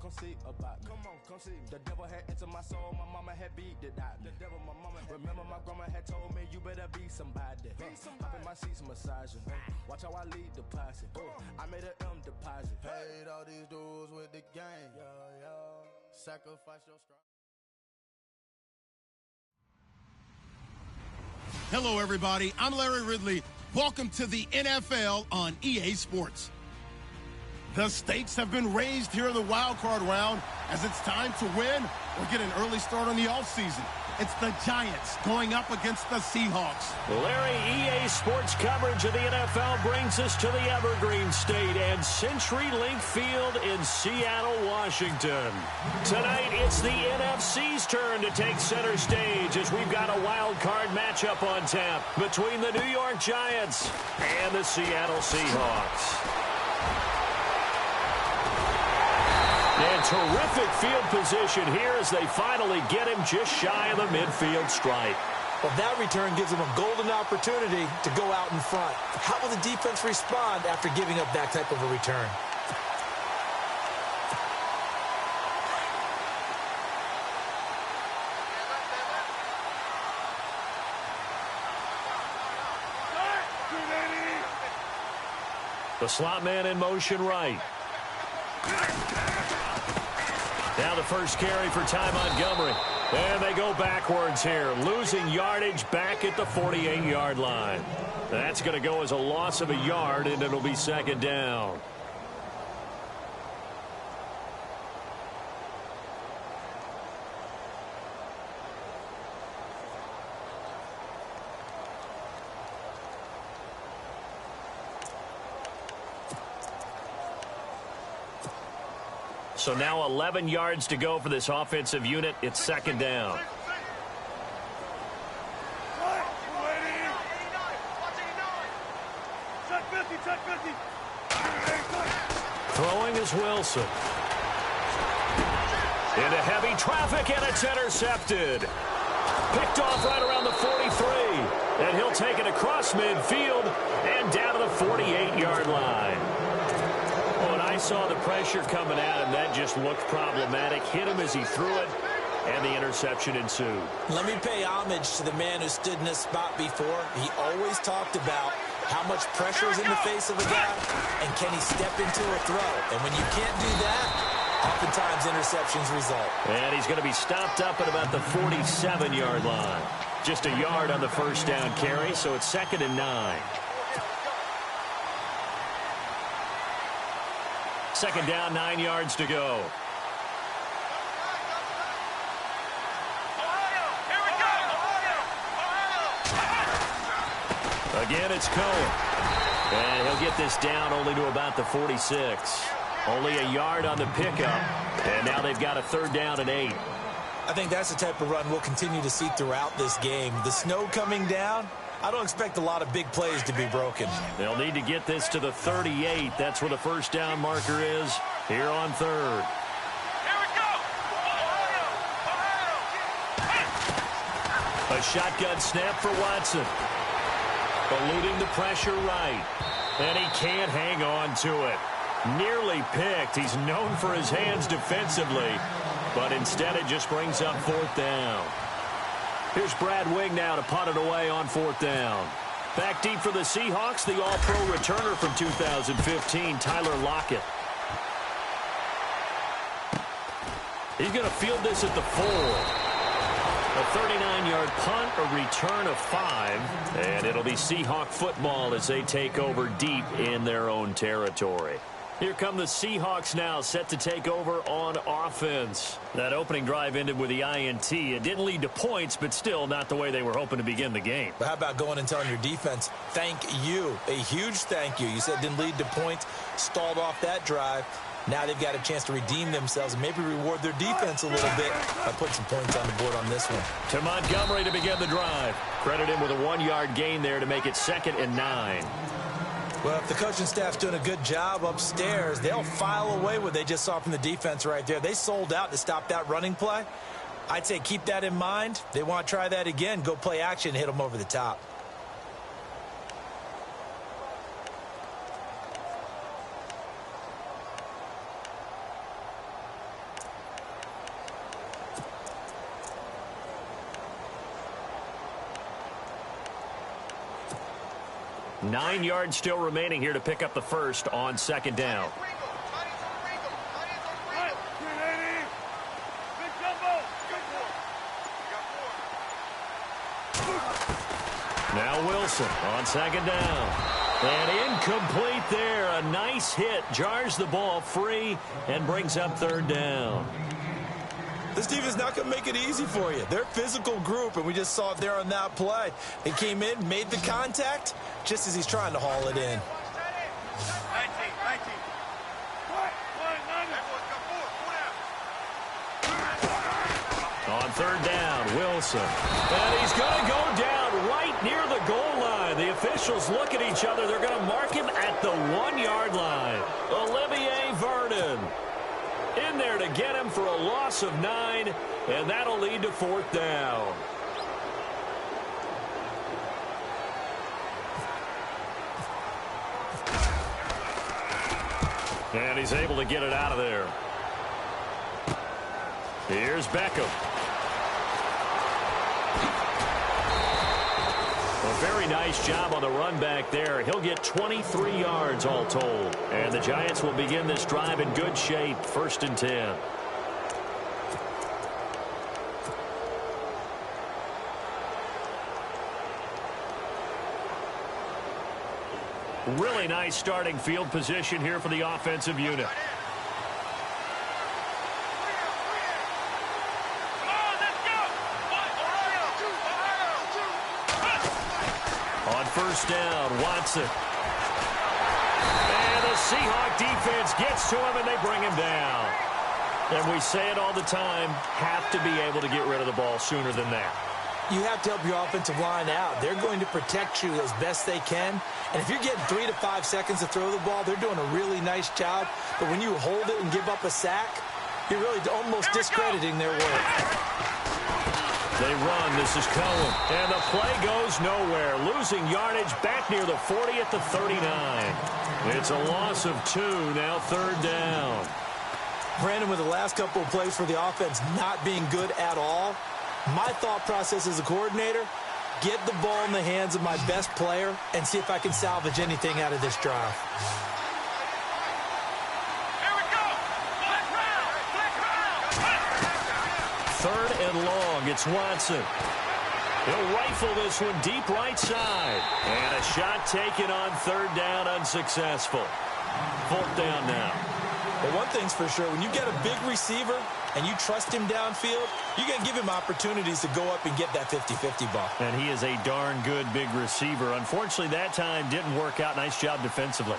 come see about me. Come on, come see me. The devil had entered my soul, my mama had beat it out. The devil, my mama had. Remember my grandma had told me, you better be somebody. Hop in my seats, massaging. Watch how I lead the posse. I made an M deposit. Paid all these dudes with the game. Sacrifice your stride. Hello, everybody. I'm Larry Ridley. Welcome to the NFL on EA Sports. The stakes have been raised here in the wild card round as it's time to win or get an early start on the offseason. It's the Giants going up against the Seahawks. Larry, EA Sports coverage of the NFL brings us to the Evergreen State and CenturyLink Field in Seattle, Washington. Tonight, it's the NFC's turn to take center stage as we've got a wild card matchup on tap between the New York Giants and the Seattle Seahawks. And terrific field position here as they finally get him just shy of the midfield stripe. Well, that return gives them a golden opportunity to go out in front. How will the defense respond after giving up that type of a return? The slot man in motion right. Now the first carry for Ty Montgomery. And they go backwards here, losing yardage back at the 48-yard line. That's going to go as a loss of a yard, and it'll be second down. So now 11 yards to go for this offensive unit. It's second down. Throwing is Wilson. Into heavy traffic, and it's intercepted. Picked off right around the 43. And he'll take it across midfield and down to the 48-yard line. When I saw the pressure coming at him, that just looked problematic. Hit him as he threw it, and the interception ensued. Let me pay homage to the man who stood in this spot before. He always talked about how much pressure is in the face of a guy, and can he step into a throw. And when you can't do that, oftentimes interceptions result. And he's going to be stopped up at about the 47-yard line. Just a yard on the first down carry, so it's 2nd and 9. Second down, 9 yards to go. Again, it's Cohen. And he'll get this down only to about the 46. Only a yard on the pickup. And now they've got a 3rd down and 8. I think that's the type of run we'll continue to see throughout this game. The snow coming down, I don't expect a lot of big plays to be broken. They'll need to get this to the 38. That's where the first down marker is here on 3rd. Here we go! A shotgun snap for Watson. Eluding the pressure right. And he can't hang on to it. Nearly picked. He's known for his hands defensively. But instead it just brings up 4th down. Here's Brad Wing now to punt it away on 4th down. Back deep for the Seahawks, the All-Pro returner from 2015, Tyler Lockett. He's going to field this at the 4. A 39-yard punt, a return of 5, and it'll be Seahawk football as they take over deep in their own territory. Here come the Seahawks now, set to take over on offense. That opening drive ended with the INT. It didn't lead to points, but still not the way they were hoping to begin the game. But how about going and telling your defense, thank you, a huge thank you. You said it didn't lead to points, stalled off that drive. Now they've got a chance to redeem themselves and maybe reward their defense a little bit by putting some points on the board on this one. To Montgomery to begin the drive. Credit him with a 1-yard gain there to make it 2nd and 9. Well, if the coaching staff's doing a good job upstairs, they'll file away what they just saw from the defense right there. They sold out to stop that running play. I'd say keep that in mind. They want to try that again, go play action, hit them over the top. 9 yards still remaining here to pick up the first on second down. Now Wilson on second down. And incomplete there. A nice hit. Jars the ball free and brings up third down. This team is not going to make it easy for you. They're a physical group, and we just saw it there on that play. They came in, made the contact, just as he's trying to haul it in. On third down, Wilson. And he's going to go down right near the goal line. The officials look at each other. They're going to mark him at the 1-yard line. Olivier Vernon in there to get him for a loss of 9, and that'll lead to fourth down. And he's able to get it out of there. Here's Beckham. A very nice job on the run back there. He'll get 23 yards all told. And the Giants will begin this drive in good shape. 1st and 10. Really nice starting field position here for the offensive unit. On first down, Watson. And the Seahawk defense gets to him, and they bring him down. And we say it all the time, have to be able to get rid of the ball sooner than that. You have to help your offensive line out. They're going to protect you as best they can. And if you're getting 3 to 5 seconds to throw the ball, they're doing a really nice job. But when you hold it and give up a sack, you're really almost discrediting their work. They run. This is Cohen. And the play goes nowhere. Losing yardage back near the 40 at the 39. It's a loss of 2. Now third down. Brandon, with the last couple of plays for the offense not being good at all, my thought process as a coordinator, get the ball in the hands of my best player and see if I can salvage anything out of this drive. Third and long. It's Watson. He'll rifle this one deep right side. And a shot taken on third down, unsuccessful. Fourth down now. But one thing's for sure, when you get a big receiver and you trust him downfield, you're going to give him opportunities to go up and get that 50-50 ball. And he is a darn good big receiver. Unfortunately, that time didn't work out. Nice job defensively.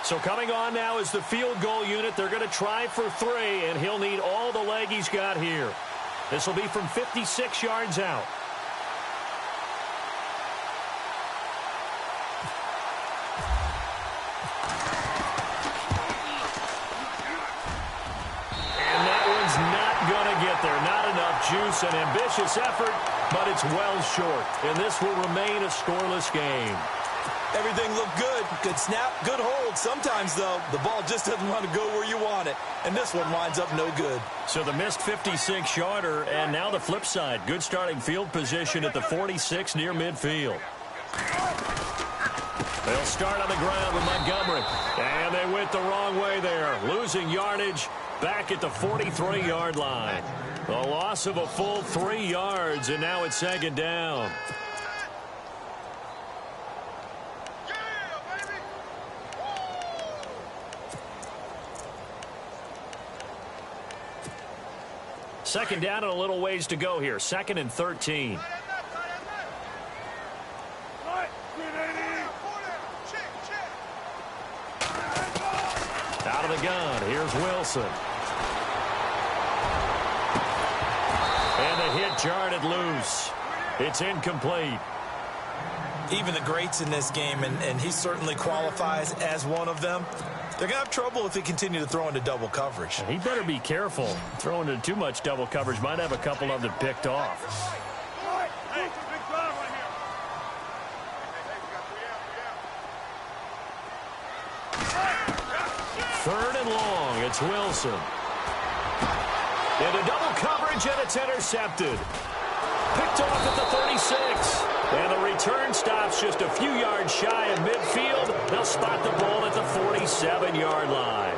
So coming on now is the field goal unit. They're going to try for 3, and he'll need all the leg he's got here. This will be from 56 yards out. There, not enough juice, an ambitious effort, but it's well short, and this will remain a scoreless game. Everything looked good. Good snap, good hold. Sometimes, though, the ball just doesn't want to go where you want it, and this one winds up no good. So the missed 56-yarder, and now the flip side. Good starting field position at the 46 near midfield. They'll start on the ground with Montgomery, and they went the wrong way there, losing yardage back at the 43-yard line. A loss of a full 3 yards, and now it's second down. Second down and a little ways to go here. 2nd and 13. Out of the gun. Here's Wilson. And the hit jarred it loose. It's incomplete. Even the greats in this game, and he certainly qualifies as one of them, they're going to have trouble if they continue to throw into double coverage. He better be careful. Throwing into too much double coverage might have a couple of them picked off. Third and long. It's Wilson. Into double coverage, and it's intercepted. picked off at the 36. And the return stops just a few yards shy of midfield. They'll spot the ball at the 47-yard line.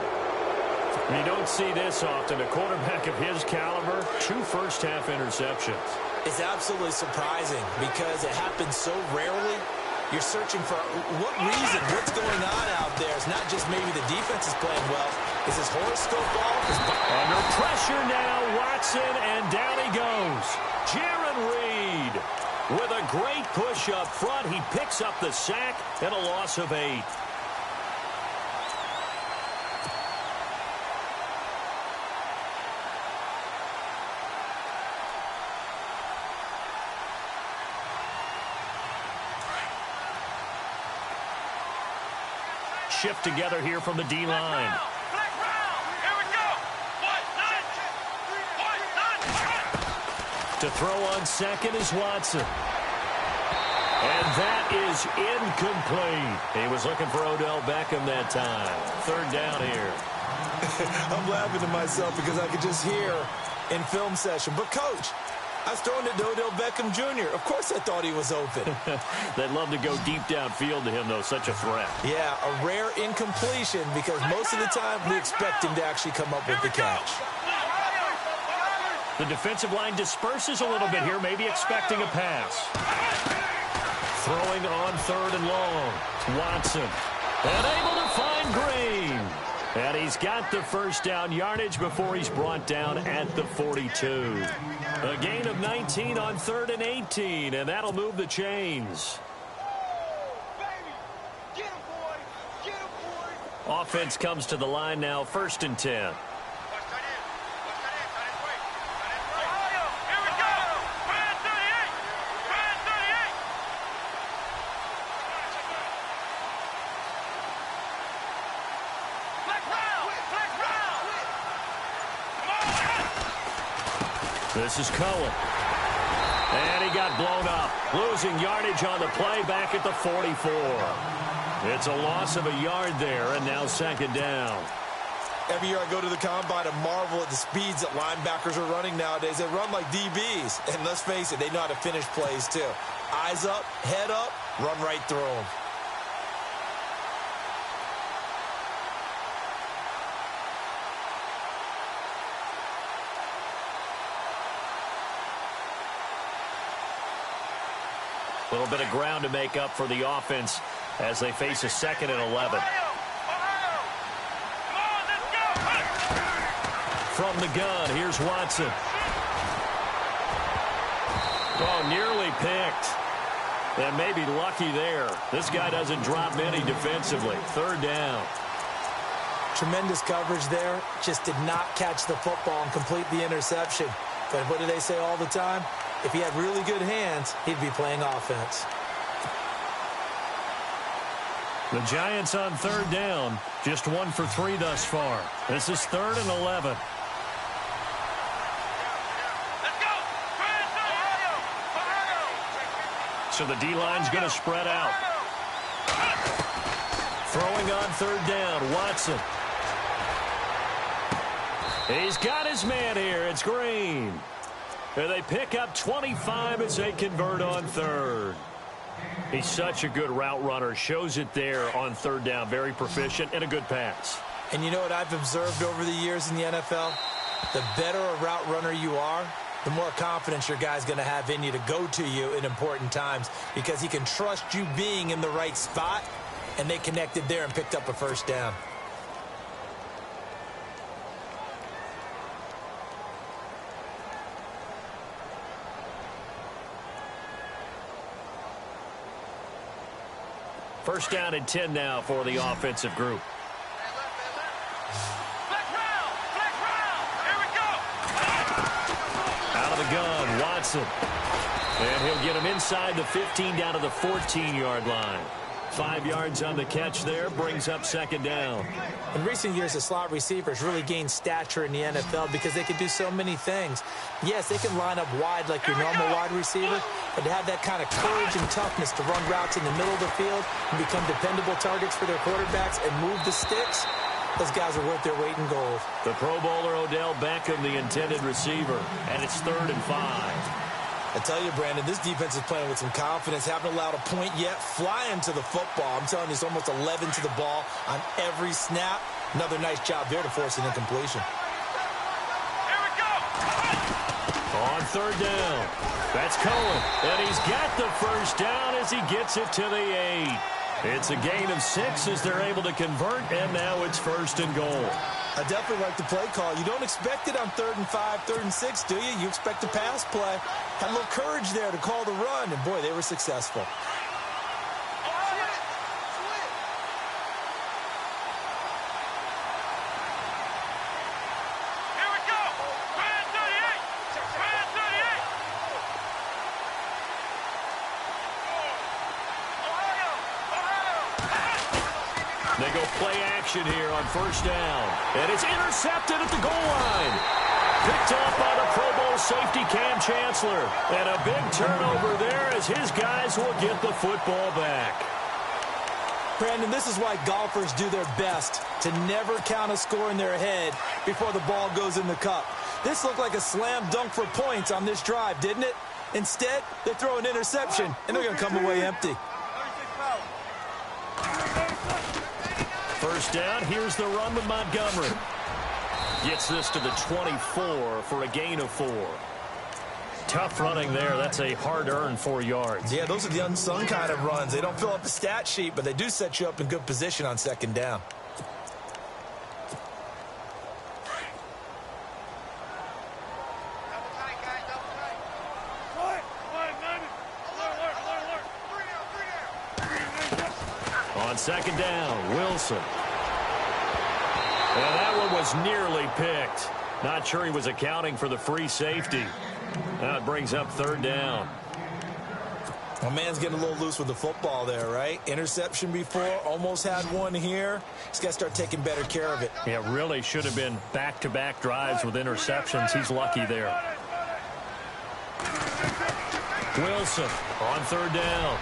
You don't see this often. A quarterback of his caliber, 2 first-half interceptions. It's absolutely surprising because it happens so rarely. You're searching for what reason, what's going on out there. It's not just maybe the defense is playing well. Is his horoscope off? Under pressure now, Watson, and down he goes. Jaron Reed with a great push up front. He picks up the sack and a loss of 8. Shift together here from the D-line. To throw on second is Watson. And that is incomplete. He was looking for Odell Beckham that time. 3rd down here. I'm laughing to myself because I could just hear in film session. But, Coach, I was throwing it to Odell Beckham Jr. Of course I thought he was open. They'd love to go deep downfield to him, though. Such a threat. Yeah, a rare incompletion because most of the time we expect him to actually come up with the catch. The defensive line disperses a little bit here, maybe expecting a pass. Throwing on 3rd and long. Watson. And able to find Green. And he's got the first down yardage before he's brought down at the 42. A gain of 19 on 3rd and 18, and that'll move the chains. Offense comes to the line now, 1st and 10. This is Cohen. And he got blown up. Losing yardage on the play back at the 44. It's a loss of a yard there, and now 2nd down. Every year I go to the combine and marvel at the speeds that linebackers are running nowadays. They run like DBs. And let's face it, they know how to finish plays too. Eyes up, head up, run right through them. A little bit of ground to make up for the offense as they face a 2nd and 11. From the gun, here's Watson. Oh, nearly picked. And maybe lucky there. This guy doesn't drop many defensively. 3rd down. Tremendous coverage there. Just did not catch the football and complete the interception. But what do they say all the time? If he had really good hands, he'd be playing offense. The Giants on 3rd down. Just 1 for 3 thus far. This is 3rd and 11. So the D-line's going to spread out. Throwing on 3rd down, Watson. He's got his man here. It's Green. And they pick up 25 as they convert on 3rd. He's such a good route runner. Shows it there on 3rd down. Very proficient and a good pass. And you know what I've observed over the years in the NFL? The better a route runner you are, the more confidence your guy's going to have in you to go to you in important times because he can trust you being in the right spot, and they connected there and picked up a 1st down. First down and 10 now for the offensive group. Out of the gun, Watson. And he'll get him inside the 15 down to the 14-yard line. 5 yards on the catch there, brings up 2nd down. In recent years, the slot receivers really gained stature in the NFL because they can do so many things. Yes, they can line up wide like your normal wide receiver, but to have that kind of courage and toughness to run routes in the middle of the field and become dependable targets for their quarterbacks and move the sticks, those guys are worth their weight in gold. The Pro Bowler Odell Beckham, the intended receiver, and it's 3rd and 5. I tell you, Brandon, this defense is playing with some confidence. Haven't allowed a point yet. Flying to the football. I'm telling you, it's almost 11 to the ball on every snap. Another nice job there to force an incompletion. Here we go. On third down. That's Cohen. And he's got the first down as he gets it to the 8. It's a gain of 6 as they're able to convert, and now it's 1st and goal. I definitely like the play call. You don't expect it on 3rd and 5, 3rd and 6, do you? You expect a pass play. Had a little courage there to call the run, and boy, they were successful. They go play action here on 1st down. And it's intercepted at the goal line. Picked up by the Pro Bowl safety Cam Chancellor. And a big turnover there as his guys will get the football back. Brandon, this is why golfers do their best to never count a score in their head before the ball goes in the cup. This looked like a slam dunk for points on this drive, didn't it? Instead, they throw an interception, and they're going to come away empty. 1st down, here's the run with Montgomery. Gets this to the 24 for a gain of 4. Tough running there. That's a hard-earned 4 yards. Yeah, those are the unsung kind of runs. They don't fill up the stat sheet, but they do set you up in good position on 2nd down. On 2nd down, Wilson. And that one was nearly picked. Not sure he was accounting for the free safety. Now it brings up 3rd down. My man's getting a little loose with the football there, right? Interception before, almost had one here. He's got to start taking better care of it. Yeah, really should have been back-to-back drives with interceptions. He's lucky there. Wilson on 3rd down.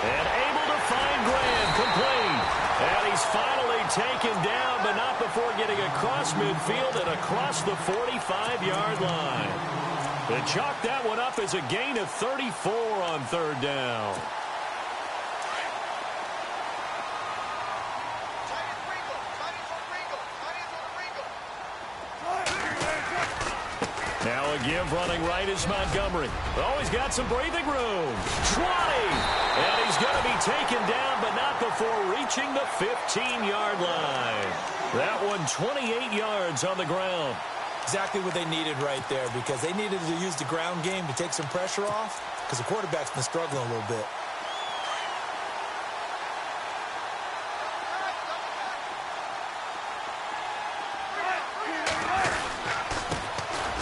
And able to find Graham, complete. And he's finally taken down, but not before getting across midfield and across the 45-yard line. They chalk that one up as a gain of 34 on 3rd down. Now a give running right is Montgomery. Oh, he's got some breathing room. 20. And he's going to be taken down, but not before reaching the 15-yard line. That one 28 yards on the ground. Exactly what they needed right there, because they needed to use the ground game to take some pressure off, because the quarterback's been struggling a little bit.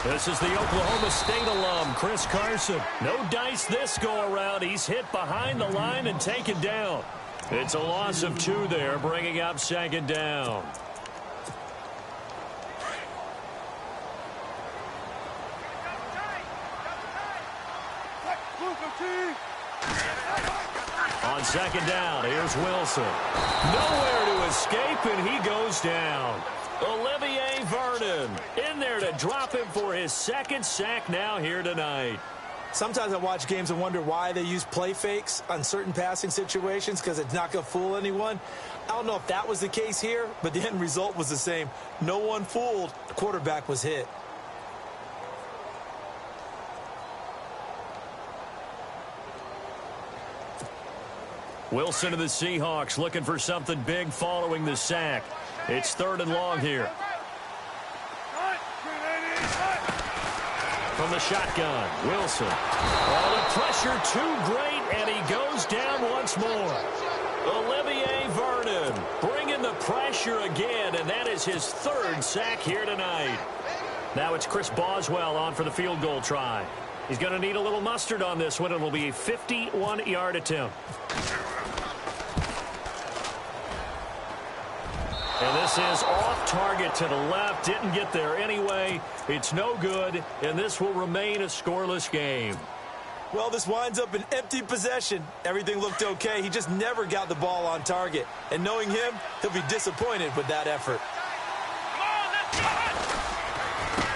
This is the Oklahoma State alum, Chris Carson. No dice this go-around. He's hit behind the line and taken down. It's a loss of 2 there, bringing up 2nd down. On 2nd down, here's Wilson. Nowhere to escape, and he goes down. Olivier Vernon in there to drop him for his 2nd sack now here tonight. Sometimes I watch games and wonder why they use play fakes on certain passing situations, because it's not going to fool anyone. I don't know if that was the case here, but the end result was the same. No one fooled. The quarterback was hit. Wilson to the Seahawks looking for something big following the sack. It's 3rd and long here. From the shotgun, Wilson. Oh, the pressure too great, and he goes down once more. Olivier Vernon bringing the pressure again, and that is his 3rd sack here tonight. Now it's Chris Boswell on for the field goal try. He's going to need a little mustard on this one. It will be a 51-yard attempt. And this is off target to the left. Didn't get there anyway. It's no good, and this will remain a scoreless game. Well, this winds up an empty possession. Everything looked okay. He just never got the ball on target. And knowing him, he'll be disappointed with that effort.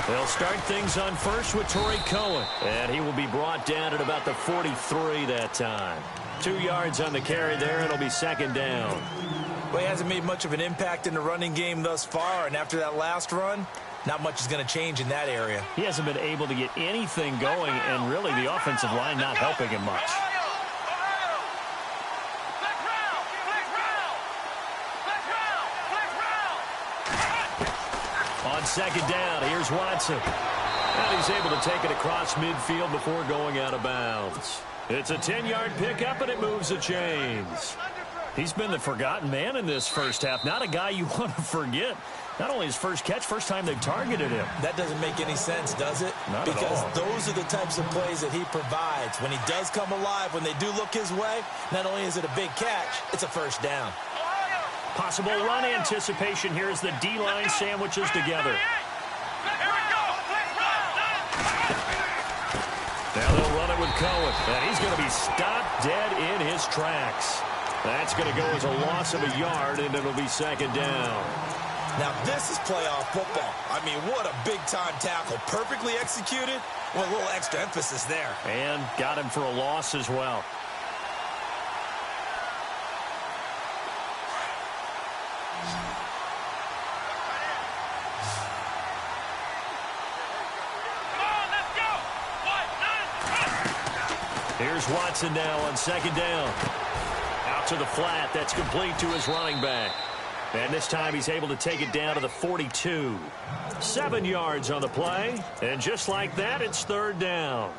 They'll start things on first with Torrey Cohen. And he will be brought down at about the 43 that time. 2 yards on the carry there. It'll be second down. Well, he hasn't made much of an impact in the running game thus far. And after that last run, not much is going to change in that area. He hasn't been able to get anything going. And really the offensive line not helping him much. On second down, here's Watson. And he's able to take it across midfield before going out of bounds. It's a 10-yard pickup, and it moves the chains. He's been the forgotten man in this first half. Not a guy you want to forget. Not only his first catch, first time they've targeted him. That doesn't make any sense, does it? Not because at all. Those are the types of plays that he provides. When he does come alive, when they do look his way, not only is it a big catch, it's a first down. Possible run anticipation here as the D-line sandwiches together. Now they'll run it with Cohen. And he's going to be stopped dead in his tracks. That's going to go as a loss of a yard, and it'll be second down. Now this is playoff football. I mean, what a big-time tackle. Perfectly executed. Well, a little extra emphasis there. And got him for a loss as well. Here's Watson now on second down. Out to the flat. That's complete to his running back. And this time he's able to take it down to the 42. 7 yards on the play. And just like that, it's third down.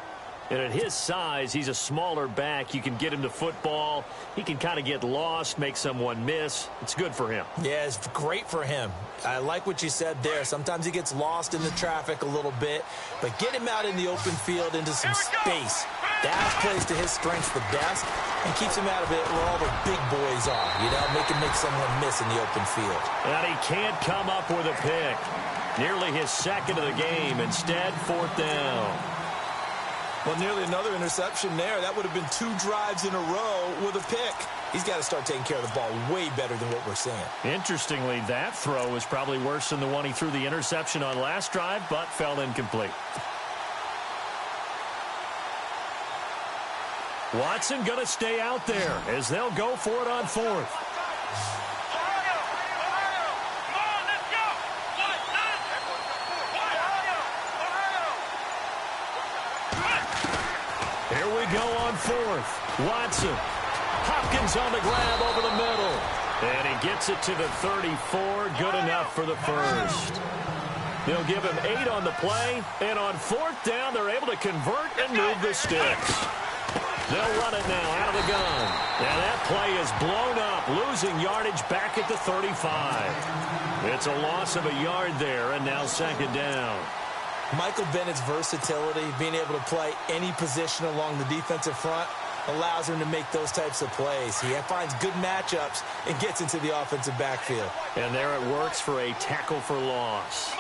And at his size, he's a smaller back. You can get him to football. He can kind of get lost, make someone miss. It's good for him. Yeah, it's great for him. I like what you said there. Sometimes he gets lost in the traffic a little bit. But get him out in the open field into some space. That plays to his strengths the best and keeps him out of it where all the big boys are. You know, make someone miss in the open field. And he can't come up with a pick. Nearly his second of the game. Instead, fourth down. Well, nearly another interception there. That would have been 2 drives in a row with a pick. He's got to start taking care of the ball way better than what we're seeing. Interestingly, that throw is probably worse than the one he threw the interception on last drive, but fell incomplete. Watson going to stay out there as they'll go for it on fourth. Here we go on fourth. Watson. Hopkins on the grab over the middle. And he gets it to the 34. Good enough for the first. They'll give him 8 on the play. And on fourth down, they're able to convert and move the sticks. They'll run it now out of the gun. And that play is blown up, losing yardage back at the 35. It's a loss of a yard there, and now second down. Michael Bennett's versatility, being able to play any position along the defensive front, allows him to make those types of plays. He finds good matchups and gets into the offensive backfield. And there it works for a tackle for loss.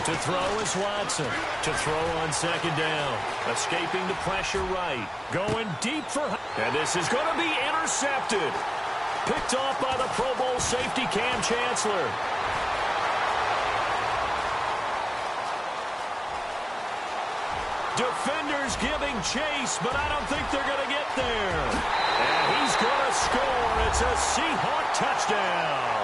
To throw is Watson. To throw on second down. Escaping the pressure right. Going deep for... And this is going to be intercepted. Picked off by the Pro Bowl safety Cam Chancellor. Defenders giving chase, but I don't think they're going to get there. And he's going to score. It's a Seahawk touchdown.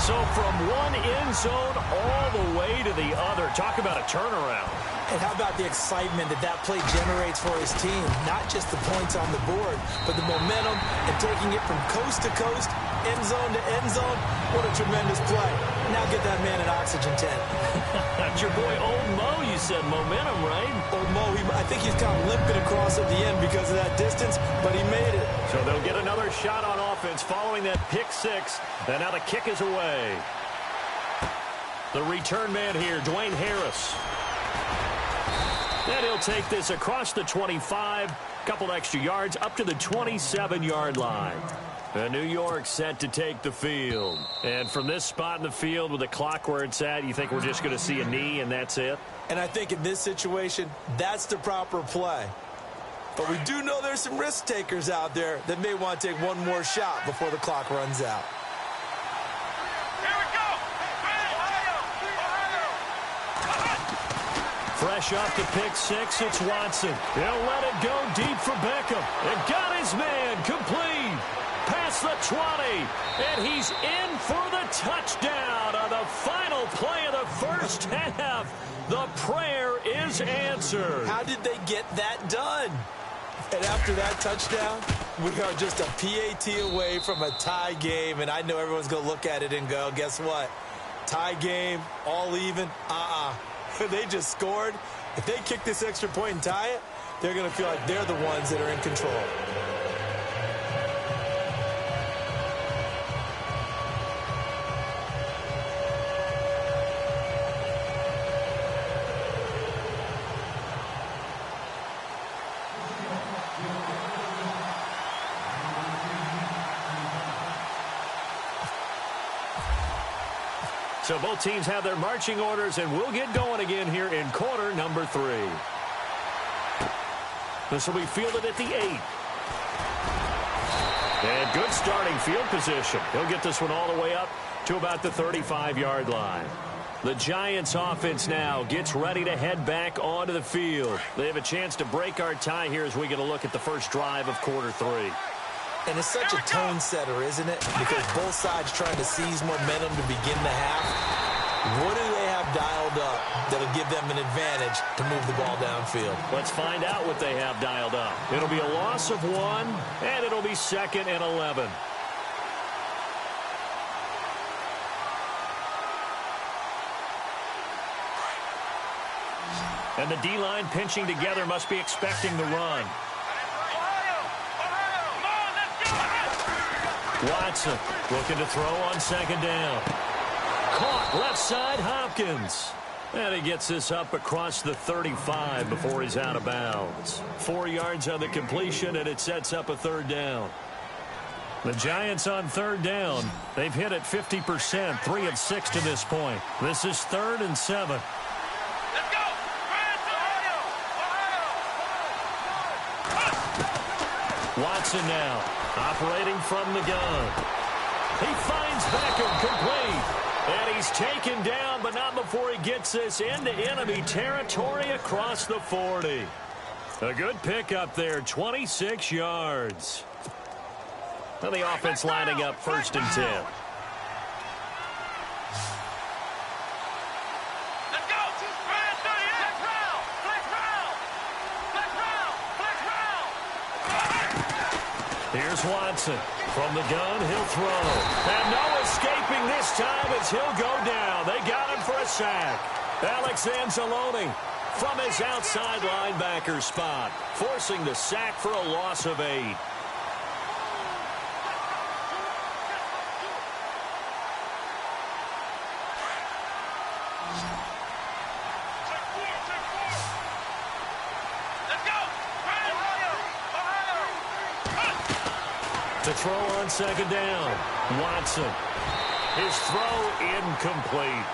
So from one end zone all the way to the other. Talk about a turnaround. And how about the excitement that play generates for his team? Not just the points on the board, but the momentum and taking it from coast to coast, end zone to end zone. What a tremendous play. Now get that man an oxygen tent. That's your boy Old Mo. You said momentum, right? Old Mo, I think he's kind of limping across at the end because of that distance, but he made it. So they'll get another shot on offense following that pick six. And now the kick is away. The return man here, Dwayne Harris. And he'll take this across the 25, couple extra yards, up to the 27-yard line. And New York set to take the field. And from this spot in the field with the clock where it's at, you think we're just going to see a knee and that's it? And I think in this situation, that's the proper play. But we do know there's some risk takers out there that may want to take one more shot before the clock runs out. Fresh off the pick six, it's Watson. He'll let it go deep for Beckham. And got his man complete. Past the 20. And he's in for the touchdown on the final play of the first half. The prayer is answered. How did they get that done? And after that touchdown, we are just a PAT away from a tie game. And I know everyone's going to look at it and go, guess what? Tie game, all even? They just scored. If they kick this extra point and tie it, they're going to feel like they're the ones that are in control. So both teams have their marching orders, and we'll get going again here in quarter number 3. This will be fielded at the 8. And good starting field position. He'll get this one all the way up to about the 35-yard line. The Giants offense now gets ready to head back onto the field. They have a chance to break our tie here as we get a look at the first drive of quarter 3. And it's such a tone setter, isn't it? Because both sides trying to seize momentum to begin the half. What do they have dialed up that'll give them an advantage to move the ball downfield? Let's find out what they have dialed up. It'll be a loss of 1, and it'll be 2nd and 11. And the D-line pinching together must be expecting the run. Watson looking to throw on 2nd down. Caught left side, Hopkins. And he gets this up across the 35 before he's out of bounds. 4 yards on the completion, and it sets up a 3rd down. The Giants on 3rd down. They've hit it 50%, 3 of 6 to this point. This is 3rd and 7. Watson now, operating from the gun. He finds Beckham complete. And he's taken down, but not before he gets this into enemy territory across the 40. A good pickup there, 26 yards. Now the offense lining up 1st and 10. Here's Watson. From the gun, he'll throw. And no escaping this time as he'll go down. They got him for a sack. Alex Anzalone from his outside linebacker spot, forcing the sack for a loss of 8. To throw on 2nd down. Watson. His throw incomplete.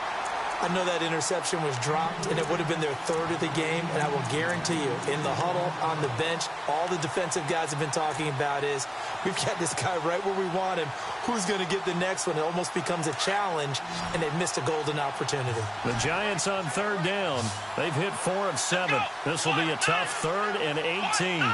I know that interception was dropped, and it would have been their 3rd of the game, and I will guarantee you, in the huddle, on the bench, all the defensive guys have been talking about is, we've got this guy right where we want him. Who's going to get the next one? It almost becomes a challenge, and they've missed a golden opportunity. The Giants on 3rd down. They've hit 4 of 7. This will be a tough 3rd and 18.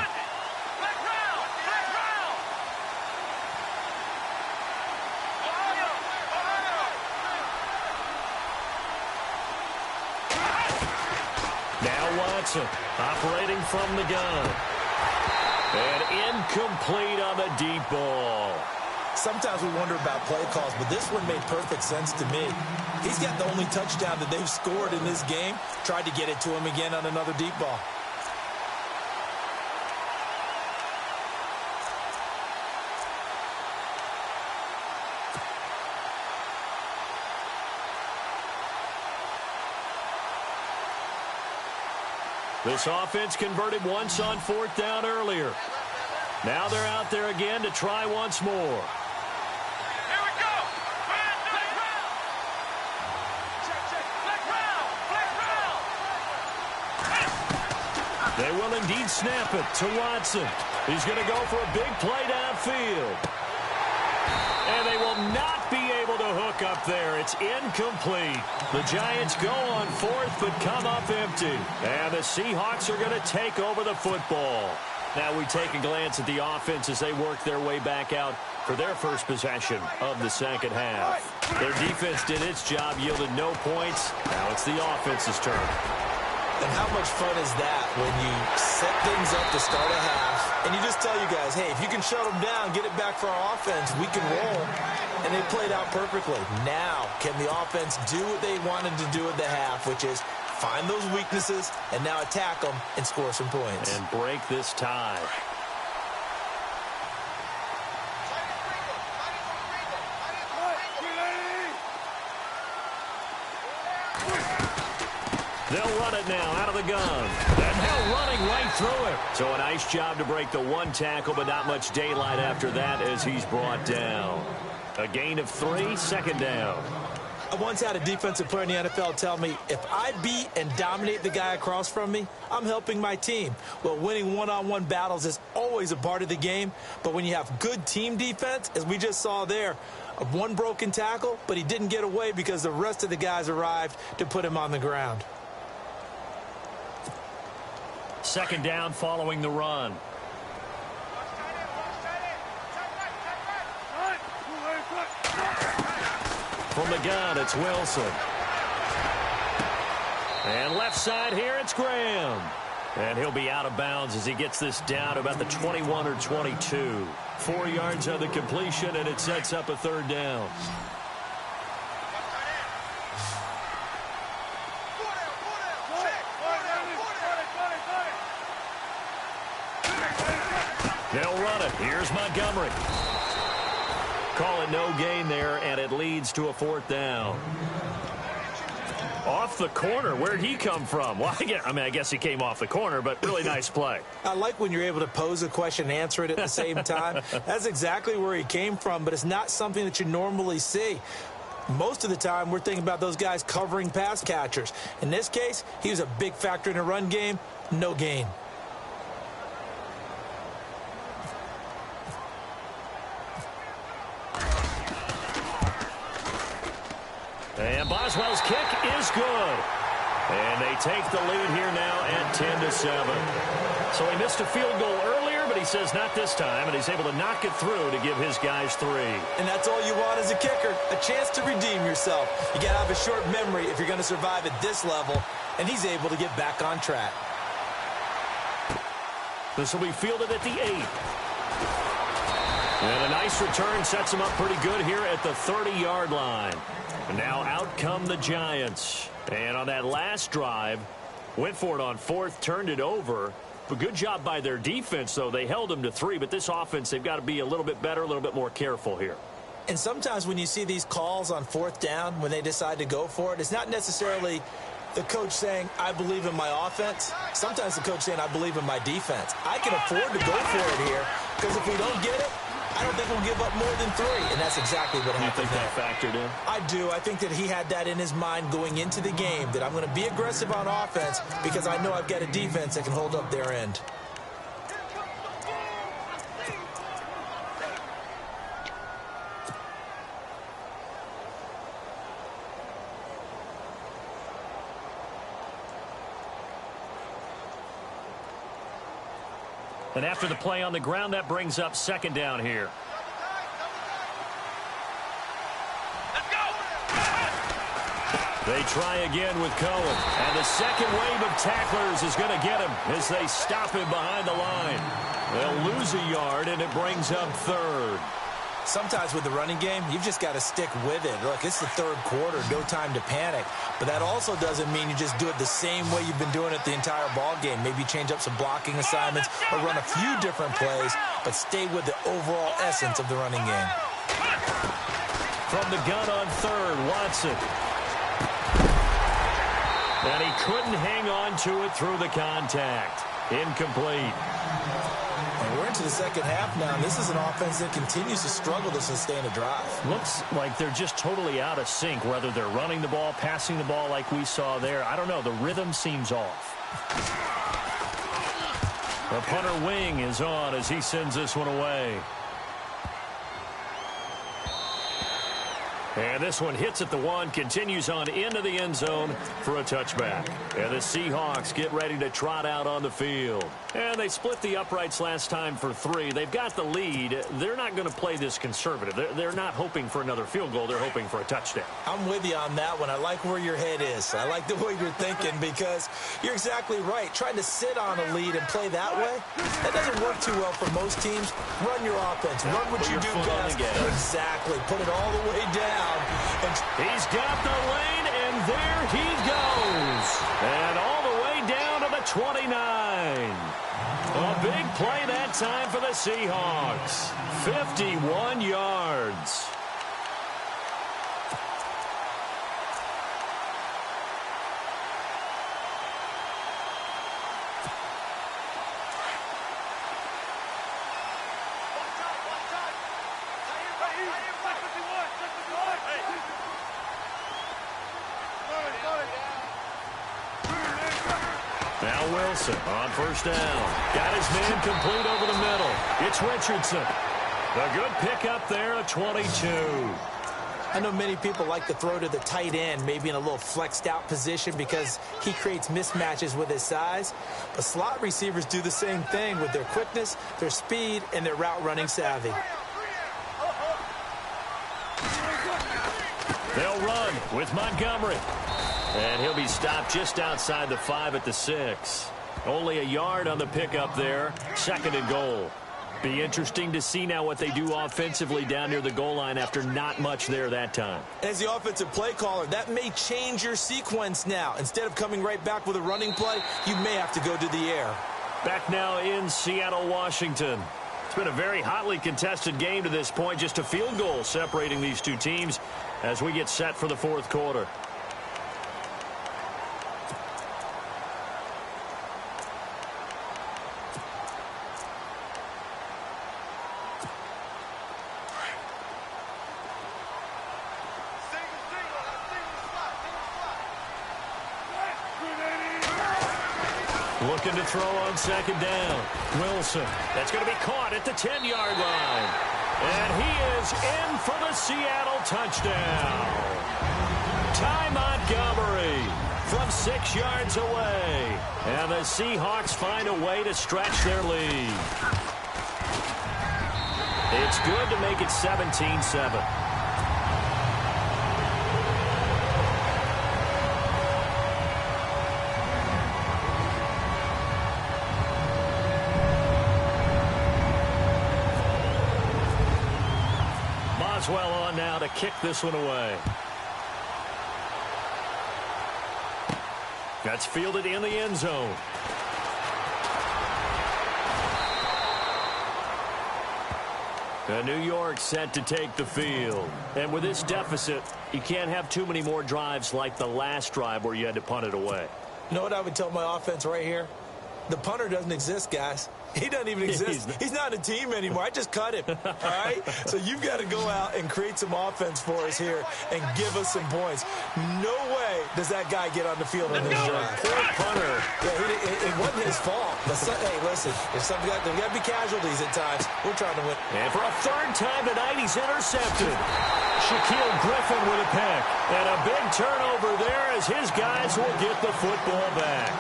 Watson operating from the gun. And incomplete on the deep ball. Sometimes we wonder about play calls, but this one made perfect sense to me. He's got the only touchdown that they've scored in this game. Tried to get it to him again on another deep ball. This offense converted once on 4th down earlier. Now they're out there again to try once more. Here we go. Flag round. Check. Flag round. They will indeed snap it to Watson. He's going to go for a big play downfield. And they will not be able to hook up there. It's incomplete. The Giants go on fourth, but come up empty. And the Seahawks are going to take over the football. Now we take a glance at the offense as they work their way back out for their first possession of the second half. Their defense did its job, yielded no points. Now it's the offense's turn. And how much fun is that when you set things up to start a half and you just tell you guys, hey, if you can shut them down, get it back for our offense, we can roll. And they played out perfectly. Now, can the offense do what they wanted to do at the half, which is find those weaknesses and now attack them and score some points. And break this tie. They'll run it now out of the gun. And now running right through it. So a nice job to break the one tackle, but not much daylight after that as he's brought down. A gain of 3, second down. I once had a defensive player in the NFL tell me, if I beat and dominate the guy across from me, I'm helping my team. Well, winning one-on-one battles is always a part of the game, but when you have good team defense, as we just saw there, one broken tackle, but he didn't get away because the rest of the guys arrived to put him on the ground. Second down following the run. From the gun, it's Wilson. And left side here, it's Graham. And he'll be out of bounds as he gets this down about the 21 or 22. 4 yards on the completion, and it sets up a third down. They'll run it. Here's Montgomery. Call it no gain there, and it leads to a fourth down. Off the corner. Where'd he come from? Well, I guess he came off the corner, but really nice play. I like when you're able to pose a question and answer it at the same time. That's exactly where he came from, but it's not something that you normally see. Most of the time, we're thinking about those guys covering pass catchers. In this case, he was a big factor in the run game. No gain. And Boswell's kick is good. And they take the lead here now at 10-7. So he missed a field goal earlier, but he says not this time, and he's able to knock it through to give his guys 3. And that's all you want as a kicker, a chance to redeem yourself. You got to have a short memory if you're going to survive at this level, and he's able to get back on track. This will be fielded at the 8. And a nice return sets him up pretty good here at the 30-yard line. And now out come the Giants. And on that last drive, went for it on fourth, turned it over. But good job by their defense, though. They held them to 3, but this offense, they've got to be a little bit better, a little bit more careful here. And sometimes when you see these calls on fourth down, when they decide to go for it, it's not necessarily the coach saying, I believe in my offense. Sometimes the coach saying, I believe in my defense. I can afford to go for it here, because if we don't get it, I don't think we'll give up more than 3, and that's exactly what happened. You think that factored in? I do. I think that he had that in his mind going into the game, that I'm going to be aggressive on offense because I know I've got a defense that can hold up their end. And after the play on the ground, that brings up second down here. Let's go! They try again with Cohen. And the second wave of tacklers is going to get him as they stop him behind the line. They'll lose a yard, and it brings up third. Sometimes with the running game, you've just got to stick with it. Look, it's the third quarter, no time to panic. But that also doesn't mean you just do it the same way you've been doing it the entire ball game. Maybe change up some blocking assignments or run a few different plays, but stay with the overall essence of the running game. From the gun on third, Watson. And he couldn't hang on to it through the contact. Incomplete. And we're into the second half now, and this is an offense that continues to struggle to sustain a drive. Looks like they're just totally out of sync, whether they're running the ball, passing the ball like we saw there. I don't know. The rhythm seems off. The punter wing is on as he sends this one away. And this one hits at the one, continues on into the end zone for a touchback. And the Seahawks get ready to trot out on the field. And they split the uprights last time for 3. They've got the lead. They're not going to play this conservative. They're not hoping for another field goal. They're hoping for a touchdown. I'm with you on that one. I like where your head is. I like the way you're thinking because you're exactly right. Trying to sit on a lead and play that way, that doesn't work too well for most teams. Run your offense. Run what you do best. Exactly. Put it all the way down. He's got the lane, and there he goes. And all the way down to the 29. A big play that time for the Seahawks. 51 yards. Now Wilson on first down. Got his man complete over the middle. It's Richardson. A good pickup there at 22. I know many people like to throw to the tight end, maybe in a little flexed out position because he creates mismatches with his size. But slot receivers do the same thing with their quickness, their speed, and their route running savvy. They'll run with Montgomery. And he'll be stopped just outside the 5 at the 6. Only a yard on the pickup there. 2nd and goal. Be interesting to see now what they do offensively down near the goal line after not much there that time. As the offensive play caller, that may change your sequence now. Instead of coming right back with a running play, you may have to go to the air. Back now in Seattle, Washington. It's been a very hotly contested game to this point. Just a field goal separating these two teams as we get set for the 4th quarter. Looking to throw on 2nd down. Wilson. That's going to be caught at the 10-yard line. And he is in for the Seattle touchdown. Ty Montgomery from 6 yards away. And the Seahawks find a way to stretch their lead. It's good to make it 17-7. Well on now to kick this one away. That's fielded in the end zone. And New York set to take the field. And with this deficit, you can't have too many more drives like the last drive where you had to punt it away. You know what I would tell my offense right here? The punter doesn't exist, guys. He doesn't even exist. He's not a team anymore. I just cut him. All right? So you've got to go out and create some offense for us here and give us some points. No way does that guy get on the field on this drive. Poor punter. Yeah, it wasn't his fault. But hey, listen, if there's got to be casualties at times. We're trying to win. And for a 3rd time tonight, he's intercepted. Shaquille Griffin with a pick. And a big turnover there as his guys will get the football back.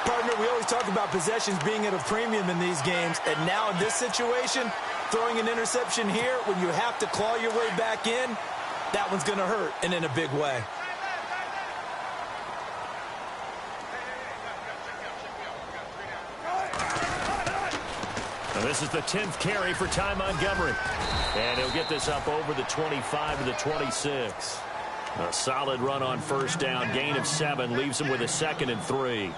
Partner, we always talk about possessions being at a premium in these games, and now in this situation, throwing an interception here when you have to claw your way back in, that one's going to hurt, and in a big way. And this is the 10th carry for Ty Montgomery. And he'll get this up over the 25 to the 26. A solid run on first down. Gain of 7 leaves him with a 2nd and 3.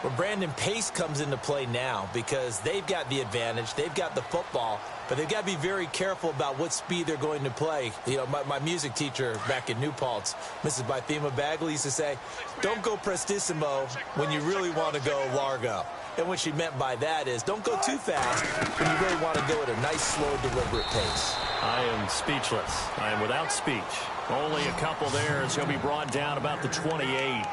Well, Brandon, pace comes into play now because they've got the advantage. They've got the football, but they've got to be very careful about what speed they're going to play. You know, my music teacher back in New Paltz, Mrs. Bythema Bagley, used to say, don't go prestissimo when you really want to go largo. And what she meant by that is don't go too fast when you really want to go at a nice, slow, deliberate pace. I am speechless. I am without speech. Only a couple there as he'll be brought down about the 28.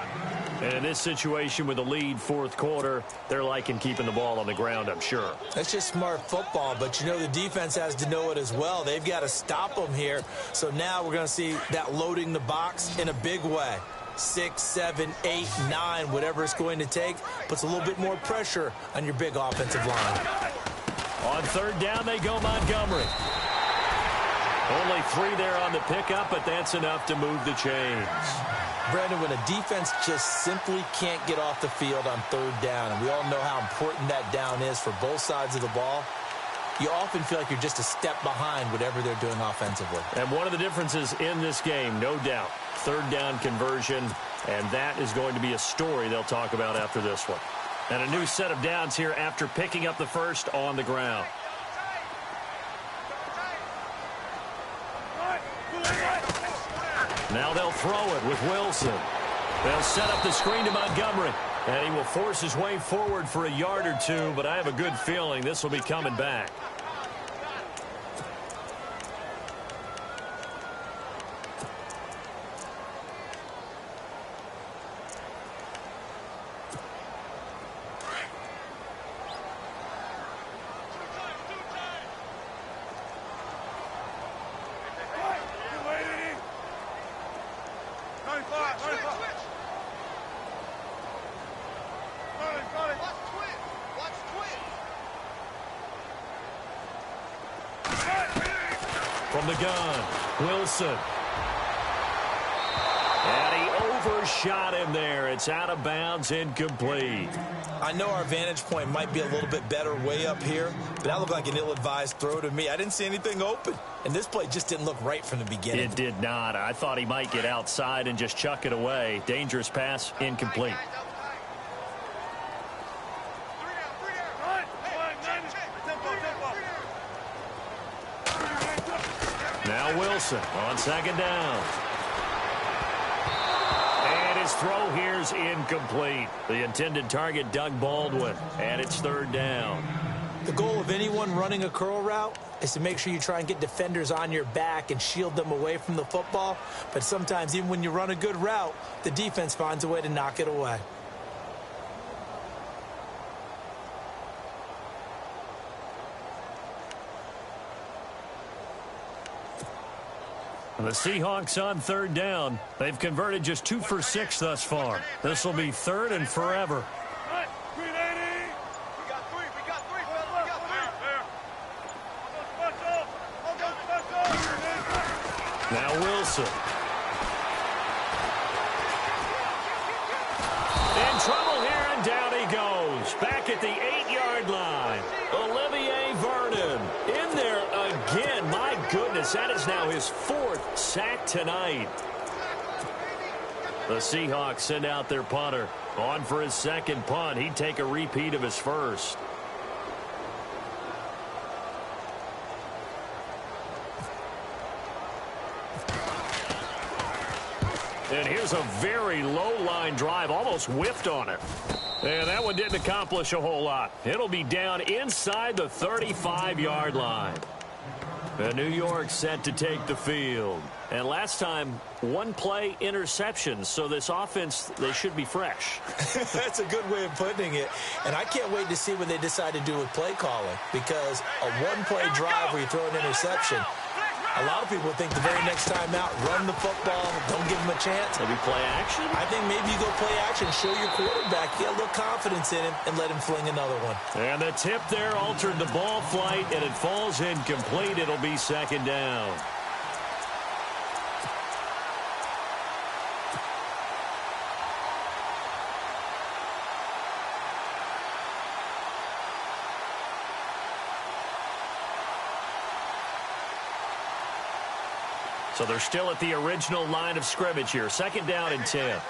And in this situation with a lead fourth quarter, they're liking keeping the ball on the ground, I'm sure. That's just smart football, but you know the defense has to know it as well. They've got to stop them here. So now we're going to see that loading the box in a big way. 6, 7, 8, 9, whatever it's going to take, puts a little bit more pressure on your big offensive line. On third down, they go Montgomery. Only 3 there on the pickup, but that's enough to move the chains. Brandon, when a defense just simply can't get off the field on third down, and we all know how important that down is for both sides of the ball, you often feel like you're just a step behind whatever they're doing offensively. And one of the differences in this game, no doubt, third down conversion, and that is going to be a story they'll talk about after this one. And a new set of downs here after picking up the first on the ground. Now they'll throw it with Wilson. They'll set up the screen to Montgomery. And he will force his way forward for a yard or two, but I have a good feeling this will be coming back. From the gun, Wilson. And he overshot him there. It's out of bounds, incomplete. I know our vantage point might be a little bit better way up here, but that looked like an ill-advised throw to me. I didn't see anything open, and this play just didn't look right from the beginning. It did not. I thought he might get outside and just chuck it away. Dangerous pass, incomplete. Now Wilson on second down. And his throw here's incomplete. The intended target, Doug Baldwin, and it's third down. The goal of anyone running a curl route is to make sure you try and get defenders on your back and shield them away from the football. But sometimes even when you run a good route, the defense finds a way to knock it away. The Seahawks on third down. They've converted just 2 for 6 thus far. This will be third and forever. Now Wilson. In trouble here, and down he goes. Back at the 8-yard line. Olivier Vernon in there again. My goodness, that is now his 4th sack tonight. The Seahawks send out their punter. On for his second punt. He'd take a repeat of his first. And here's a very low-line drive, almost whiffed on it. And that one didn't accomplish a whole lot. It'll be down inside the 35-yard line. And New York set to take the field. And last time, 1 play interception. So this offense, they should be fresh. That's a good way of putting it. And I can't wait to see what they decide to do with play calling. Because a 1-play drive where you throw an interception, a lot of people think the very next time out, run the football, don't give them a chance. Maybe play action? I think maybe you go play action, show your quarterback, get a little confidence in him, and let him fling another one. And the tip there altered the ball flight, and it falls incomplete. It'll be second down. So they're still at the original line of scrimmage here. Second down and 10. Let's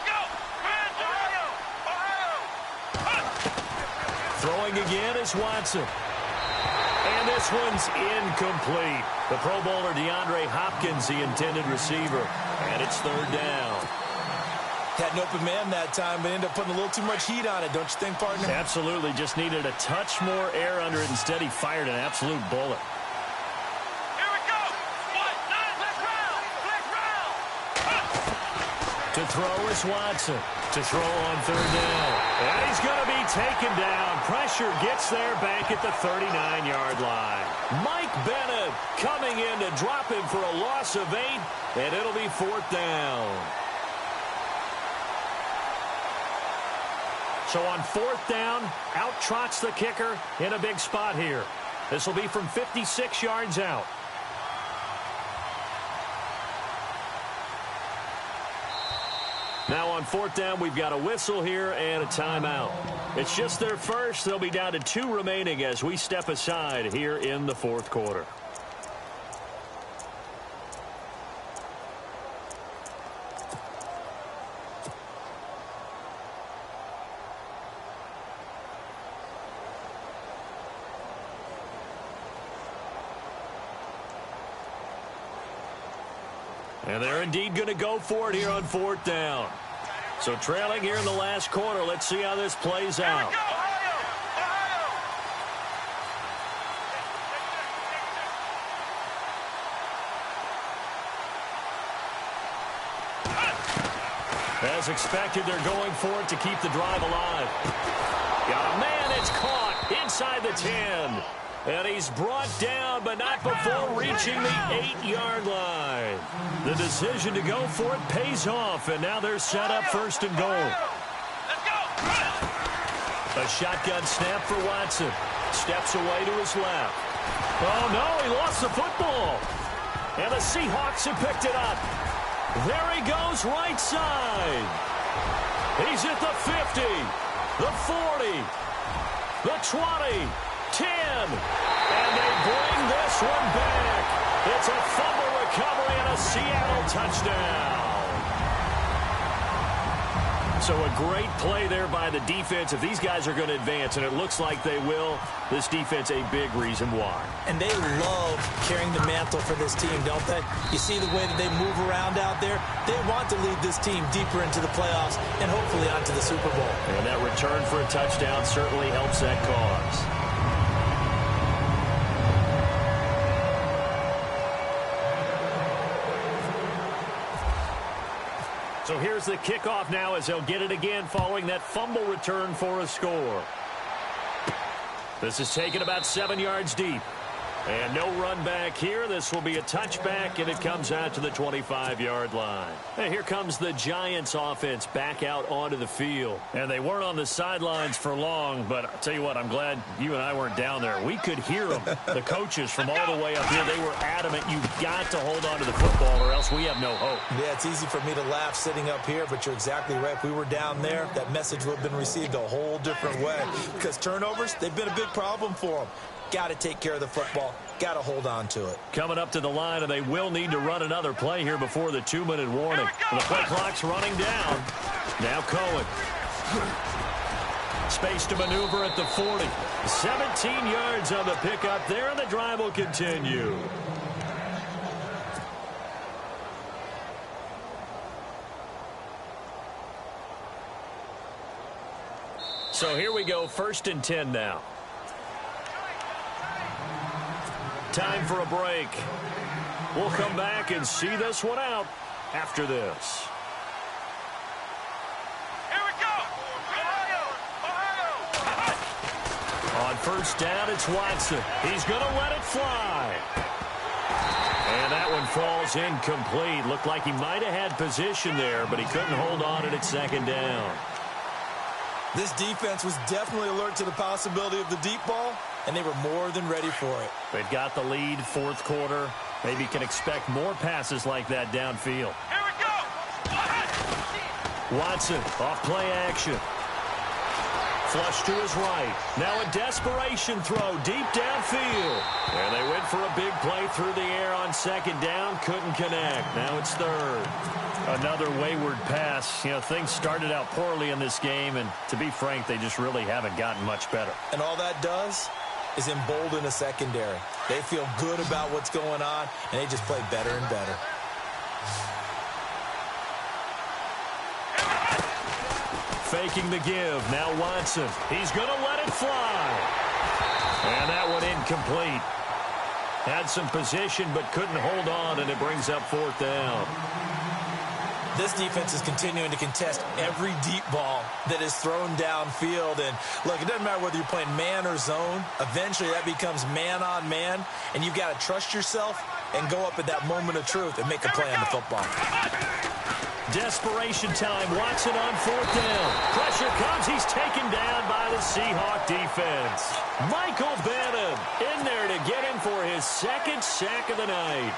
go! Throwing again is Watson. And this one's incomplete. The Pro Bowler DeAndre Hopkins, the intended receiver. And it's third down. Had an open man that time, but ended up putting a little too much heat on it, don't you think, partner? Absolutely. Just needed a touch more air under it. Instead, he fired an absolute bullet. To throw is Watson. To throw on third down. And he's going to be taken down. Pressure gets there back at the 39-yard line. Mike Bennett coming in to drop him for a loss of 8, and it'll be fourth down. So on fourth down, out trots the kicker in a big spot here. This will be from 56 yards out. Now on fourth down, we've got a whistle here and a timeout. It's just their first. They'll be down to 2 remaining as we step aside here in the fourth quarter. And they're indeed going to go for it here on fourth down. So trailing here in the last quarter. Let's see how this plays out. As expected, they're going for it to keep the drive alive. Got a man, it's caught inside the 10. And he's brought down, but not before reaching the 8-yard line. The decision to go for it pays off, and now they're set up first and goal. A shotgun snap for Watson. Steps away to his left. Oh, no, he lost the football. And the Seahawks have picked it up. There he goes, right side. He's at the 50, the 40, the 20. 10, and they bring this one back. It's a fumble recovery and a Seattle touchdown. So a great play there by the defense. If these guys are going to advance, and it looks like they will, this defense a big reason why. And they love carrying the mantle for this team, don't they? You see the way that they move around out there? They want to lead this team deeper into the playoffs and hopefully onto the Super Bowl. And that return for a touchdown certainly helps that cause. So here's the kickoff now as they'll get it again following that fumble return for a score. This is taken about 7 yards deep. And no run back here. This will be a touchback, and it comes out to the 25-yard line. And here comes the Giants offense back out onto the field. And they weren't on the sidelines for long, but I'll tell you what, I'm glad you and I weren't down there. We could hear them, the coaches from all the way up here. They were adamant, you've got to hold on to the football or else we have no hope. Yeah, it's easy for me to laugh sitting up here, but you're exactly right. If we were down there, that message would have been received a whole different way. Because turnovers, they've been a big problem for them. Got to take care of the football. Got to hold on to it. Coming up to the line, and they will need to run another play here before the 2-minute warning. The play clock's running down. Now Cohen. Space to maneuver at the 40. 17 yards on the pickup there, and the drive will continue. So here we go, 1st and 10 now. Time for a break. We'll come back and see this one out after this. Here we go! Ohio! On first down, it's Watson. He's going to let it fly. And that one falls incomplete. Looked like he might have had position there, but he couldn't hold on to it second down. This defense was definitely alert to the possibility of the deep ball, and they were more than ready for it. They've got the lead, fourth quarter. Maybe can expect more passes like that downfield. Here we go! Watson, off play action. Flush to his right. Now a desperation throw deep downfield. And they went for a big play through the air on second down. Couldn't connect. Now it's third. Another wayward pass. You know, things started out poorly in this game, and to be frank, they just really haven't gotten much better. And all that does is embolden a secondary. They feel good about what's going on, and they just play better and better. Faking the give. Now Watson. He's going to let it fly. And that one incomplete. Had some position but couldn't hold on, and it brings up fourth down. This defense is continuing to contest every deep ball that is thrown downfield. And, look, it doesn't matter whether you're playing man or zone. Eventually, that becomes man-on-man, and you've got to trust yourself and go up at that moment of truth and make a play on the football. Desperation time. Watson on 4th down. Pressure comes. He's taken down by the Seahawk defense. Michael Bannon in there to get him for his 2nd sack of the night.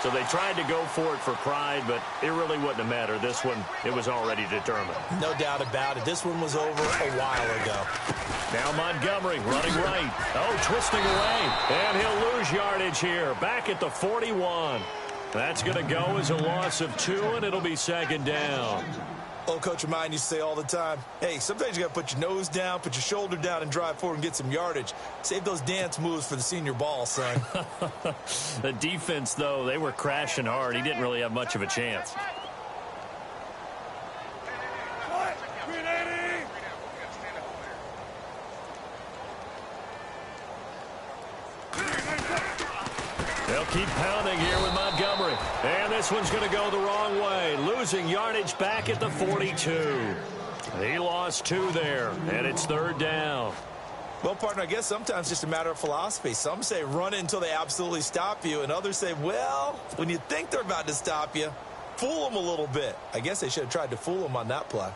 So they tried to go for it for pride, but it really wouldn't have mattered. This one, it was already determined. No doubt about it. This one was over a while ago. Now Montgomery running right. Oh, twisting away. And he'll lose yardage here. Back at the 41. That's going to go as a loss of 2, and it'll be 2nd down. Old coach of mine used to say all the time, hey, sometimes you got to put your nose down, put your shoulder down, and drive forward and get some yardage. Save those dance moves for the senior ball, son. The defense, though, they were crashing hard. He didn't really have much of a chance. They'll keep pounding here with Montgomery. And this one's going to go the wrong way. Losing yardage back at the 42. He lost 2 there, and it's 3rd down. Well, partner, I guess sometimes it's just a matter of philosophy. Some say run it until they absolutely stop you, and others say, well, when you think they're about to stop you, fool them a little bit. I guess they should have tried to fool them on that play.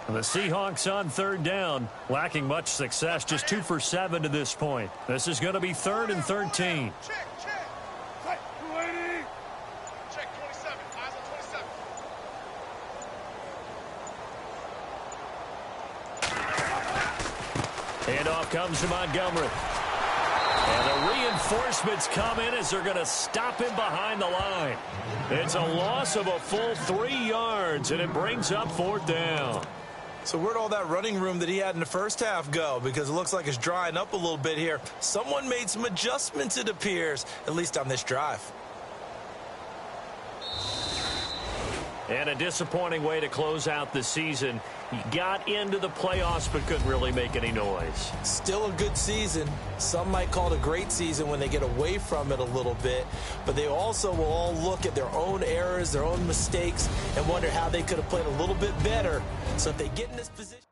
The Seahawks on 3rd down, lacking much success, just 2 for 7 to this point. This is going to be 3rd and 13. Check 27. Eyes on 27. Handoff comes to Montgomery. And the reinforcements come in as they're going to stop him behind the line. It's a loss of a full 3 yards, and it brings up 4th down. So where'd all that running room that he had in the first half go? Because it looks like it's drying up a little bit here. Someone made some adjustments, it appears, at least on this drive. And a disappointing way to close out the season. He got into the playoffs but couldn't really make any noise. Still a good season. Some might call it a great season when they get away from it a little bit. But they also will all look at their own errors, their own mistakes, and wonder how they could have played a little bit better. So if they get in this position...